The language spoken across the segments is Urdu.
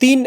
3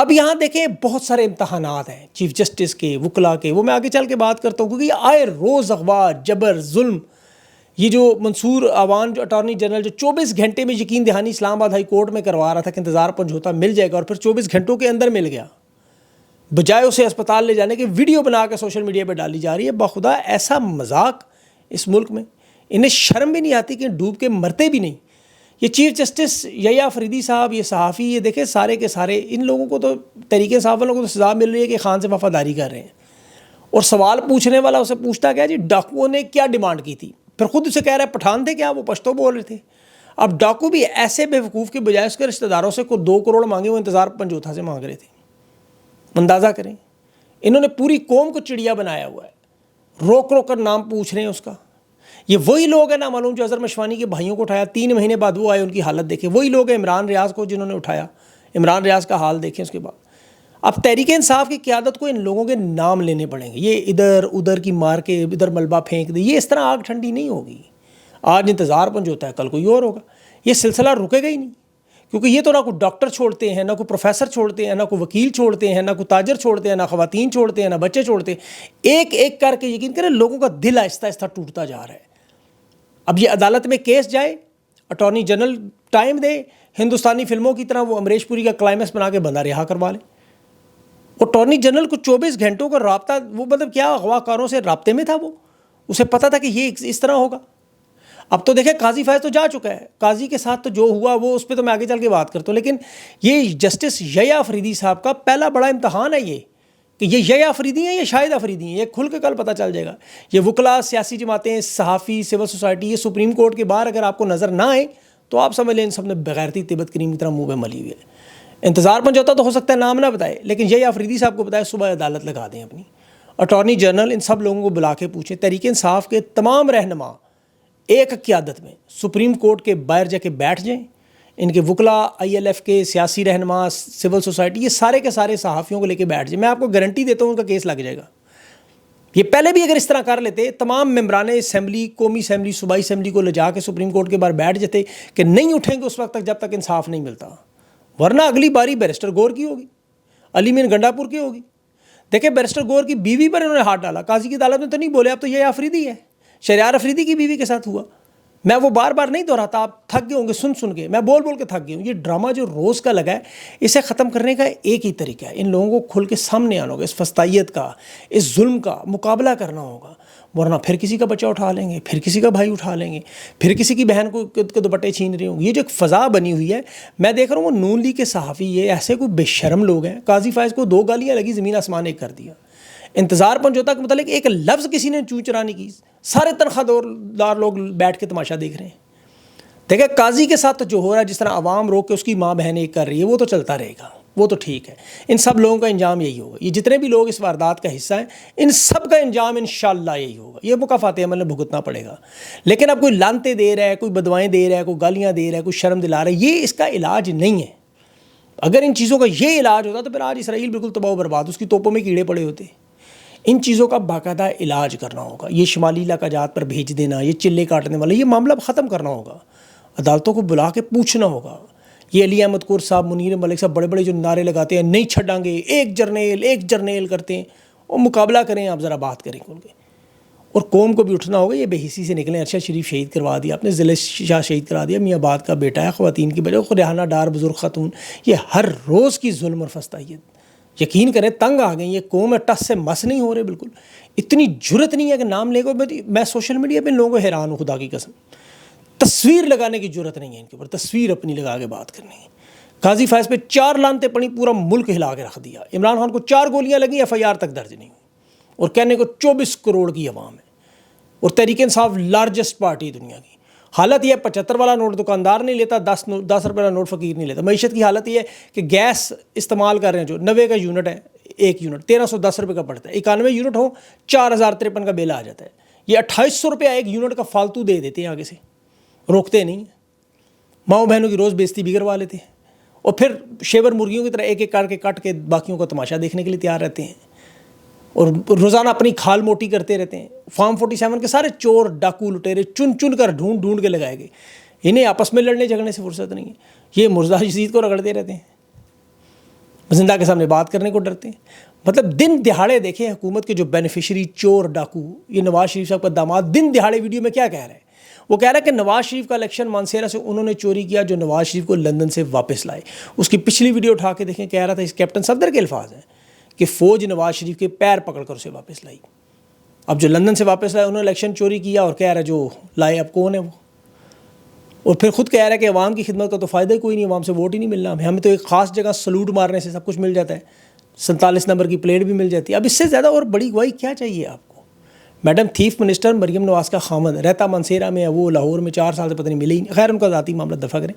اب یہاں دیکھیں بہت سارے امتحانات ہیں چیف جسٹس کے، وکلا کے، وہ میں آگے چل کے بات کرتا ہوں، کیونکہ یہ آئے روز اغوا، جبر، ظلم، یہ جو منصور عوان جو اٹارنی جنرل جو 24 گھنٹے میں یقین دہانی اسلام آباد ہائی کورٹ میں کروا رہا تھا کہ انتظار پنجھوتا مل جائے گا، اور پھر 24 گھنٹوں کے اندر مل گیا، بجائے اسے اسپتال لے جانے کے ویڈیو بنا کے سوشل میڈیا پہ ڈالی جا رہی ہے۔ بخدا ایسا مذاق اس ملک میں، انہیں شرم بھی نہیں آتی کہ ڈوب کے مرتے بھی نہیں۔ یہ چیف جسٹس یحییٰ فریدی صاحب، یہ صحافی، یہ دیکھیں سارے کے سارے ان لوگوں کو تو تحریک انصاف والوں کو تو سزا مل رہی ہے کہ خان سے وفاداری کر رہے ہیں، اور سوال پوچھنے والا اسے پوچھتا کیا جی ڈاکوؤں نے کیا ڈیمانڈ کی تھی، پھر خود اسے کہہ رہا ہے پٹھان تھے کیا، وہ پشتو بول رہے تھے۔ اب ڈاکو بھی ایسے بے وقوف کے بجائے اس کے رشتہ داروں سے کوئی 2 کروڑ مانگے، وہ انتظار پنجوتھا سے مانگ رہے تھے۔ اندازہ کریں، انہوں نے پوری قوم کو چڑیا بنایا ہوا ہے، روک روک کر نام پوچھ رہے ہیں اس کا۔ یہ وہی لوگ ہیں نامعلوم جو اظہر مشوانی کے بھائیوں کو اٹھایا، 3 مہینے بعد وہ آئے، ان کی حالت دیکھیں۔ وہی لوگ ہیں عمران ریاض کو جنہوں نے اٹھایا، عمران ریاض کا حال دیکھیں اس کے بعد۔ اب تحریک انصاف کی قیادت کو ان لوگوں کے نام لینے پڑیں گے، یہ ادھر ادھر کی مار کے ادھر ملبہ پھینک دے، یہ اس طرح آگ ٹھنڈی نہیں ہوگی۔ آج انتظار پنجوتا ہے، کل کوئی اور ہوگا، یہ سلسلہ رکے گا ہی نہیں، کیونکہ یہ تو نہ کوئی ڈاکٹر چھوڑتے ہیں، نہ کوئی پروفیسر چھوڑتے ہیں، نہ کوئی وکیل چھوڑتے ہیں، نہ کوئی تاجر چھوڑتے ہیں، نہ خواتین چھوڑتے ہیں، نہ بچے چھوڑتے ہیں۔ ایک ایک کر کے یقین کریں لوگوں کا دل آہستہ آہستہ ٹوٹتا جا رہا ہے۔ اب یہ عدالت میں کیس جائے، اٹارنی جنرل ٹائم دے، ہندوستانی فلموں کی طرح وہ امریش پوری کا کلائمیکس بنا کے بندہ رہا کروا لے۔ اٹارنی جنرل کو 24 گھنٹوں کا رابطہ، وہ مطلب کیا اغوا کاروں سے رابطے میں تھا، وہ اسے پتہ تھا کہ یہ اس طرح ہوگا۔ اب تو دیکھیں قاضی فیض تو جا چکا ہے، قاضی کے ساتھ تو جو ہوا وہ اس پہ تو میں آگے چل کے بات کرتا ہوں، لیکن یہ جسٹس یحییٰ افریدی صاحب کا پہلا بڑا امتحان ہے یہ، کہ یہ یحییٰ افریدی ہیں یا شاہد افریدی ہیں، یہ کھل کے کل پتہ چل جائے گا۔ یہ وکلا، سیاسی جماعتیں، صحافی، سول سوسائٹی، یہ سپریم کورٹ کے باہر اگر آپ کو نظر نہ آئے تو آپ سمجھ لیں ان سب نے بغیرتی تبت کریم کی طرح منہ پہ ملی ہوئی ہے۔ انتظار پنجوتا تو ہو سکتا ہے نام نہ بتائے، لیکن یحییٰ افریدی صاحب کو بتائے صبح عدالت لگا دیں اپنی۔ اٹارنی جنرل ان سب لوگوں کو بلا کے پوچھیں، تحریک انصاف کے تمام رہنما ایک قیادت میں سپریم کورٹ کے باہر جا کے بیٹھ جائیں، ان کے وکلا، ILF کے سیاسی رہنما، سول سوسائٹی، یہ سارے کے سارے صحافیوں کو لے کے بیٹھ جائیں، میں آپ کو گارنٹی دیتا ہوں ان کا کیس لگ جائے گا۔ یہ پہلے بھی اگر اس طرح کر لیتے، تمام ممبران اسمبلی، قومی اسمبلی، صوبائی اسمبلی کو لے جا کے سپریم کورٹ کے باہر بیٹھ جاتے کہ نہیں اٹھیں گے اس وقت تک جب تک انصاف نہیں ملتا، ورنہ اگلی باری بیرسٹر گور کی ہوگی، علی مین گنڈا پور کی ہوگی۔ دیکھیں بیرسٹر گور کی بیوی پر انہوں نے ہاتھ ڈالا، قاضی کی عدالت میں تو نہیں بولے، اب تو یہ افریدی ہے، شہریار افریدی کی بیوی کے ساتھ ہوا۔ میں وہ بار بار نہیں دہراتا، آپ تھک گئے ہوں گے سن کے، میں بول کے تھک گئے ہوں۔ یہ ڈرامہ جو روز کا لگا ہے، اسے ختم کرنے کا ایک ہی طریقہ ہے، ان لوگوں کو کھل کے سامنے آنا ہوگا، اس فسطائیت کا، اس ظلم کا مقابلہ کرنا ہوگا، ورنہ پھر کسی کا بچہ اٹھا لیں گے، پھر کسی کا بھائی اٹھا لیں گے، پھر کسی کی بہن کو کے دوپٹے چھین رہے ہوں گے۔ یہ جو ایک فضا بنی ہوئی ہے، میں دیکھ رہا ہوں وہ نون لیگ کے صحافی، یہ ایسے کوئی بے شرم لوگ ہیں، قاضی فائز کو 2 گالیاں لگی، زمین آسمان ایک کر دیا۔ انتظار پنجوتا کے متعلق ایک لفظ کسی نے چوں چرا نہیں کی، سارے تنخواہ دار لوگ بیٹھ کے تماشا دیکھ رہے ہیں۔ دیکھیں قاضی کے ساتھ تو جو ہو رہا ہے، جس طرح عوام روک کے اس کی ماں بہن ایک کر رہی ہے، وہ تو چلتا رہے گا، وہ تو ٹھیک ہے۔ ان سب لوگوں کا انجام یہی ہوگا، یہ جتنے بھی لوگ اس واردات کا حصہ ہیں، ان سب کا انجام انشاءاللہ یہی ہوگا، یہ مکافات عمل میں بھگتنا پڑے گا۔ لیکن اب کوئی لانتے دے رہا ہے، کوئی بدوائیں دے رہا ہے، کوئی گالیاں دے رہا ہے، کوئی شرم دلا رہا ہے، یہ اس کا علاج نہیں ہے۔ اگر ان چیزوں کا یہ علاج ہوتا تو پھر آج اسرائیل بالکل تباہ و برباد، اس کی توپوں میں کیڑے پڑے ہوتے۔ ان چیزوں کا باقاعدہ علاج کرنا ہوگا، یہ شمالی علاقہ جات پر بھیج دینا، یہ چلے کاٹنے والا، یہ معاملہ ختم کرنا ہوگا، عدالتوں کو بلا کے پوچھنا ہوگا۔ یہ علی احمد کور صاحب، منیر ملک صاحب بڑے بڑے جو نعرے لگاتے ہیں، نہیں چھڑیں گے، ایک جرنیل کرتے ہیں، وہ مقابلہ کریں، آپ ذرا بات کریں ان کے، اور قوم کو بھی اٹھنا ہوگا۔ یہ بے حسی سے نکلیں، ارشد شریف شہید کروا دیا آپ نے، ضلع شاہ شہید کرا دیا، میاں آباد کا بیٹا ہے، خواتین کی بجائے ریحانہ ڈار بزرگ خاتون، یہ ہر روز کی ظلم اور فسطائیت، یقین کریں تنگ آ گئی یہ قوم ہے، ٹس سے مس نہیں ہو رہے، بالکل اتنی جرت نہیں ہے کہ نام لے گا۔ میں سوشل میڈیا پہ ان لوگوں کو حیران ہوں، خدا کی قسم، تصویر لگانے کی جرت نہیں ہے ان کے اوپر، تصویر اپنی لگا کے بات کرنی ہے۔ قاضی فائز پہ 4 لانتیں پڑی، پورا ملک ہلا کے رکھ دیا۔ عمران خان کو 4 گولیاں لگیں، FIR تک درج نہیں ہوئی، اور کہنے کو 24 کروڑ کی عوام ہے، اور تحریک انصاف لارجسٹ پارٹی دنیا کی۔ حالت یہ ہے 75 والا نوٹ دکاندار نہیں لیتا، 10 روپے والا نوٹ فقیر نہیں لیتا۔ معیشت کی حالت یہ ہے کہ گیس استعمال کر رہے ہیں جو 90 کا یونٹ ہے، ایک یونٹ 1310 روپے کا پڑتا ہے، 91 یونٹ ہو 4053 کا بل آ جاتا ہے۔ یہ 2800 روپے ایک یونٹ کا فالتو دے دیتے ہیں، آگے سے روکتے نہیں، ماؤں بہنوں کی روز بیزتی بھی کروا لیتے ہیں، اور پھر شیور مرغیوں کی طرح ایک ایک کر کے کٹ کے باقیوں کا تماشا دیکھنے کے لیے تیار رہتے ہیں، اور روزانہ اپنی کھال موٹی کرتے رہتے ہیں۔ فارم 47 کے سارے چور ڈاکو لٹیرے چن کر ڈھونڈ کے لگائے گئے، انہیں آپس میں لڑنے جھگڑنے سے فرصت نہیں ہے، یہ مرزا یزید کو رگڑتے رہتے ہیں۔ زندہ کے سامنے بات کرنے کو ڈرتے ہیں. مطلب دن دہاڑے دیکھیں حکومت کے جو بینیفیشری چور ڈاکو یہ نواز شریف صاحب کا داماد دن دہاڑے ویڈیو میں کیا کہہ رہا ہے. وہ کہہ رہا ہے کہ نواز شریف کا الیکشن مانسیرا سے انہوں نے چوری کیا جو نواز شریف کو لندن سے واپس لائے. اس کی پچھلی ویڈیو اٹھا کے دیکھیں, کہہ رہا تھا اس کیپٹن صفدر کے الفاظ ہیں کہ فوج نواز شریف کے پیر پکڑ کر اسے واپس لائی. اب جو لندن سے واپس لائے انہوں نے الیکشن چوری کیا, اور کہہ رہا ہے جو لائے اب کون ہے وہ. اور پھر خود کہہ رہا ہے کہ عوام کی خدمت کا تو فائدہ ہی کوئی نہیں, عوام سے ووٹ ہی نہیں ملنا, ہمیں تو ایک خاص جگہ سلوٹ مارنے سے سب کچھ مل جاتا ہے, 47 نمبر کی پلیٹ بھی مل جاتی ہے. اب اس سے زیادہ اور بڑی گواہی کیا چاہیے آپ کو. Madam chief minister Maryam Nawaz کا خامد رہتا مانسیرا میں ہے, وہ لاہور میں 4 سال سے پتہ نہیں ملے ہی نہیں. خیر ان کا ذاتی معاملہ دفع کریں,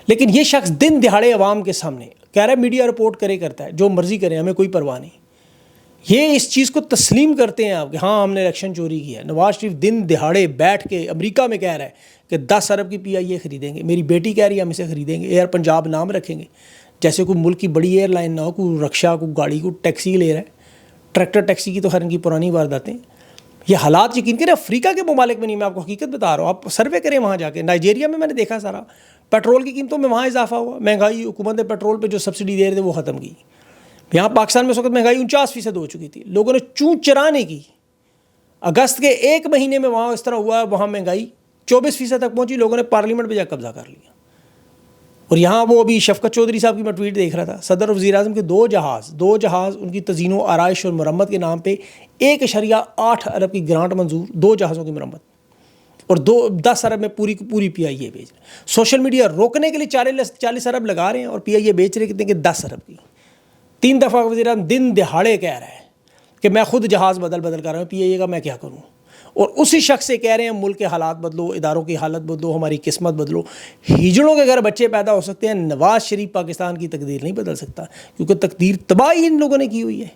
لیکن یہ شخص دن دہاڑے عوام کے سامنے کہہ رہا ہے میڈیا رپورٹ کرتا ہے, جو مرضی کریں ہمیں کوئی پرواہ نہیں. یہ اس چیز کو تسلیم کرتے ہیں آپ کہ ہاں ہم نے الیکشن چوری کیا. نواز شریف دن دہاڑے بیٹھ کے امریکہ میں کہہ رہا ہے کہ 10 ارب کی PIA خریدیں گے, میری بیٹی کہہ رہی ہے ہم اسے خریدیں گے, ایئر پنجاب نام رکھیں گے, جیسے کوئی ملک کی بڑی ایئر لائن نہ ہو, کوئی رکشا کوئی گاڑی کو ٹیکسی لے رہا ہے, ٹریکٹر ٹیکسی کی تو خیر ان کی پرانی وارداتیں. یہ حالات یقین کریں افریقہ کے ممالک میں نہیں, میں آپ کو حقیقت بتا رہا ہوں, آپ سروے کریں وہاں جا کے. نائجیریا میں نے دیکھا سارا پیٹرول کی قیمتوں میں وہاں اضافہ ہوا, مہنگائی حکومت نے پیٹرول پہ جو سبسڈی دے رہے تھے وہ ختم کی. یہاں پاکستان میں اس وقت مہنگائی 49% ہو چکی تھی, لوگوں نے چون چرا نہیں کی. اگست کے 1 مہینے میں وہاں اس طرح ہوا, وہاں مہنگائی 24% تک پہنچی, لوگوں نے پارلیمنٹ پہ جا قبضہ کر لیا. اور یہاں وہ ابھی شفقت چودھری صاحب کی میں ٹویٹ دیکھ رہا تھا, صدر اور وزیر اعظم کے 2 جہاز ان کی تزئین و آرائش اور مرمت کے نام پہ 1.8 ارب کی گرانٹ منظور, 2 جہازوں کی مرمت, اور 10 ارب میں پوری PIA بیچ رہے. سوشل میڈیا روکنے کے لیے 40 ارب لگا رہے ہیں اور PIA بیچ رہے کتنے کہ 10 ارب کی. 3 دفعہ وزیر اعظم دن دہاڑے کہہ رہا ہے کہ میں خود جہاز بدل کر رہا ہوں, PIA کا میں کیا کروں. اور اسی شخص سے کہہ رہے ہیں ملک کے حالات بدلو, اداروں کی حالت بدلو, ہماری قسمت بدلو. ہجڑوں کے گھر بچے پیدا ہو سکتے ہیں, نواز شریف پاکستان کی تقدیر نہیں بدل سکتا, کیونکہ تقدیر تباہی ان لوگوں نے کی ہوئی ہے.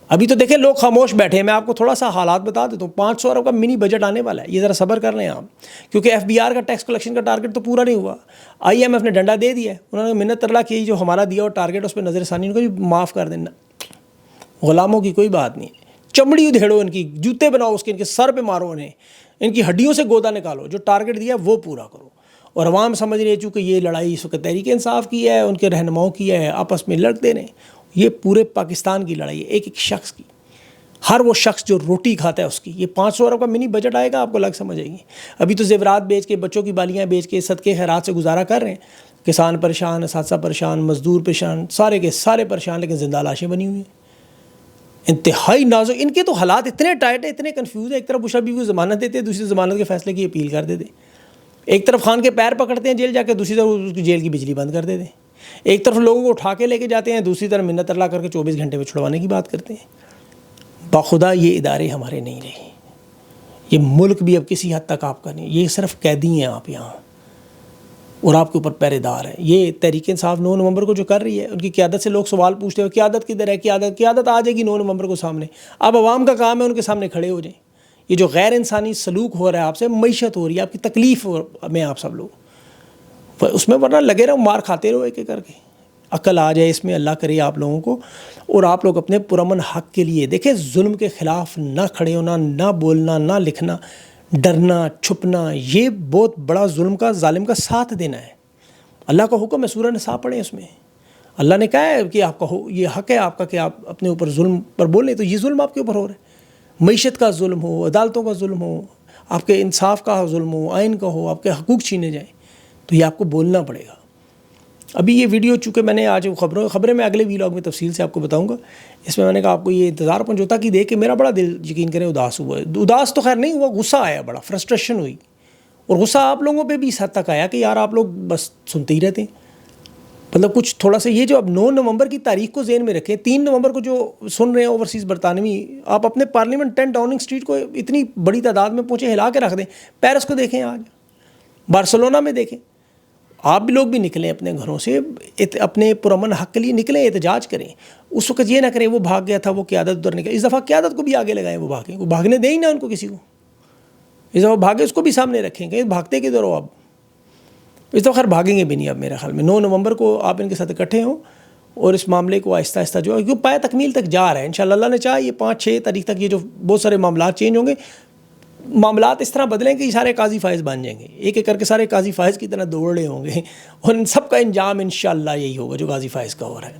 ابھی تو دیکھیں لوگ خاموش بیٹھے ہیں. میں آپ کو تھوڑا سا حالات بتا دیتا ہوں. 500 ارب کا منی بجٹ آنے والا ہے, یہ ذرا صبر کر لیں آپ, کیونکہ FBR کا ٹیکس کلیکشن کا ٹارگٹ تو پورا نہیں ہوا. IMF نے ڈنڈا دے دیا ہے, انہوں نے منت ترلا کی, جو ہمارا دیا اور ٹارگٹ اس پہ نظر ثانی ان کو بھی معاف کر دینا. غلاموں کی کوئی بات نہیں, چمڑی ادھیڑو ان کی, جوتے بناؤ اس کے, ان کے سر پہ مارو انہیں, ان کی ہڈیوں سے گودا نکالو, جو ٹارگٹ دیا وہ پورا کرو. اور عوام سمجھ رہی ہے چونکہ یہ لڑائی اس وقت تحریک انصاف کی ہے, ان کے رہنماؤں کی ہے, آپس میں لڑتے رہیں. یہ پورے پاکستان کی لڑائی ہے, ایک شخص کی, ہر وہ شخص جو روٹی کھاتا ہے اس کی. یہ 500 ارب کا منی بجٹ آئے گا, آپ کو لگ سمجھ آئے گی. ابھی تو زیورات بیچ کے, بچوں کی بالیاں بیچ کے, صدقے خیرات سے گزارا کر رہے ہیں. کسان پریشان, اساتذہ پریشان, مزدور پریشان, سارے کے سارے پریشان, لیکن زندہ لاشیں بنی ہوئی ہیں. انتہائی نازک ان کے تو حالات اتنے ٹائٹ ہیں, اتنے کنفیوز ہیں. ایک طرف بشرا بیوی کو ضمانت دیتے ہیں, دوسری ضمانت کے فیصلے کی اپیل کر دیتے. ایک طرف خان کے پیر پکڑتے ہیں جیل جا کے, دوسری طرف اس کی جیل کی بجلی بند کر دیتے ہیں. ایک طرف لوگوں کو اٹھا کے لے کے جاتے ہیں, دوسری طرف منت ترلا کر کے 24 گھنٹے میں چھڑوانے کی بات کرتے ہیں. باخدا یہ ادارے ہمارے نہیں رہے, یہ ملک بھی اب کسی حد تک آپ کا نہیں, یہ صرف قیدی ہیں آپ یہاں, اور آپ کے اوپر پہرے دار ہیں. یہ تحریک انصاف 9 نومبر کو جو کر رہی ہے, ان کی قیادت سے لوگ سوال پوچھتے ہیں قیادت کدھر ہے, قیادت آ جائے گی 9 نومبر کو سامنے. اب عوام کا کام ہے ان کے سامنے کھڑے ہو جائیں. یہ جو غیر انسانی سلوک ہو رہا ہے آپ سے, معیشت ہو رہی ہے, آپ کی تکلیف میں آپ سب لوگ اس میں, ورنہ لگے رہو مار کھاتے رہو ایک ایک کر کے. عقل آ جائے اس میں, اللہ کرے آپ لوگوں کو, اور آپ لوگ اپنے پرامن حق کے لیے دیکھیں, ظلم کے خلاف نہ کھڑے ہونا, نہ بولنا, نہ لکھنا, ڈرنا, چھپنا, یہ بہت بڑا ظلم کا, ظالم کا ساتھ دینا ہے. اللہ کا حکم ہے, سورہ نساء پڑھیں, اس میں اللہ نے کہا ہے کہ آپ کا یہ حق ہے آپ کا کہ آپ اپنے اوپر ظلم پر بولیں. تو یہ ظلم آپ کے اوپر ہو رہا ہے, معیشت کا ظلم ہو, عدالتوں کا ظلم ہو, آپ کے انصاف کا ظلم ہو, آئین کا ہو, آپ کے حقوق چھینے جائیں, تو یہ آپ کو بولنا پڑے گا. ابھی یہ ویڈیو چونکہ میں نے آج خبریں میں اگلے ویلاگ میں تفصیل سے آپ کو بتاؤں گا. اس میں نے کہا آپ کو یہ انتظار پنجوتا کی دیکھ کے میرا بڑا دل یقین کریں اداس ہوا ہے. اداس تو خیر نہیں ہوا, غصہ آیا, بڑا فرسٹریشن ہوئی, اور غصہ آپ لوگوں پہ بھی اس حد تک آیا کہ یار آپ لوگ بس سنتے ہی رہتے ہیں. مطلب کچھ تھوڑا سا یہ جو اب 9 نومبر کی تاریخ کو ذہن میں رکھیں. 3 نومبر کو جو سن رہے ہیں اوورسیز برطانوی, آپ اپنے پارلیمنٹ 10 ڈاؤننگ اسٹریٹ کو اتنی بڑی تعداد میں پہنچے, ہلا کے رکھ دیں. پیرس کو دیکھیں, آج بارسلونا میں دیکھیں. آپ بھی لوگ بھی نکلیں اپنے گھروں سے, اپنے پرامن حق کے لیے نکلیں, احتجاج کریں. اس وقت یہ نہ کریں وہ بھاگ گیا تھا, وہ قیادت اترنے کا. اس دفعہ قیادت کو بھی آگے لگائیں, وہ بھاگیں, وہ بھاگنے دیں ہی نہ ان کو کسی کو. اس دفعہ بھاگے اس کو بھی سامنے رکھیں کہ بھاگتے کدھر ہو. اب اس دفعہ خیر بھاگیں گے بھی نہیں اب میرے خیال میں. 9 نومبر کو آپ ان کے ساتھ اکٹھے ہوں اور اس معاملے کو آہستہ آہستہ جو ہے کیوں پائے تکمیل تک جا رہا ہے. انشاءاللہ اللہ نے چاہا یہ 5-6 تاریخ تک یہ جو بہت سارے معاملات چینج ہوں گے. معاملات اس طرح بدلیں کہ یہ سارے قاضی فائز بن جائیں گے, ایک ایک کر کے سارے قاضی فائز کی طرح دوڑ رہے ہوں گے, اور ان سب کا انجام انشاءاللہ یہی ہوگا جو قاضی فائز کا ہو رہا ہے.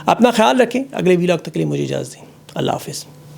اپنا خیال رکھیں. اگلے ویلاگ تک کے لیے مجھے اجازت دیں. اللہ حافظ.